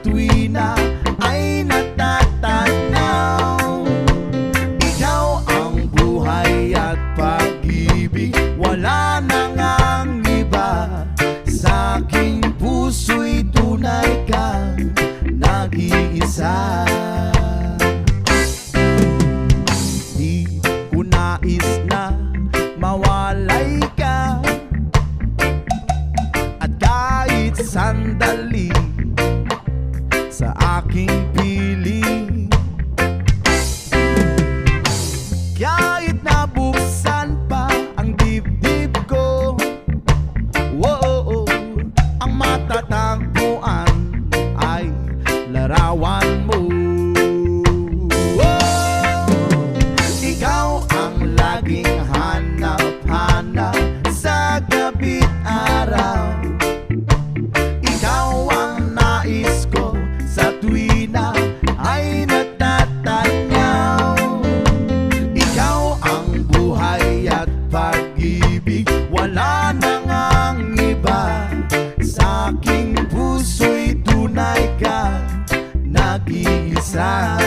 tuwina ay natatanaw. Ikaw ang buhay at pag-ibig, wala nang ang iba. Sa aking puso'y tunay kang nag-iisa. Di ko nais na mawalay ka, at kahit sandali sa aking piling. Kahit nabuksan pa ang dibdib ko, whoa, ang matatagpuan ay larawan mo. Ikaw ang laging hanap-hanap sa gabi't araw. Ikaw ang nais ko sa tuwina ay natatanaw. Ikaw ang buhay at pag-ibig, wala nang ang iba. Sa aking puso'y tunay kang nag-iisa.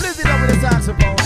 Please it up with the saxophone.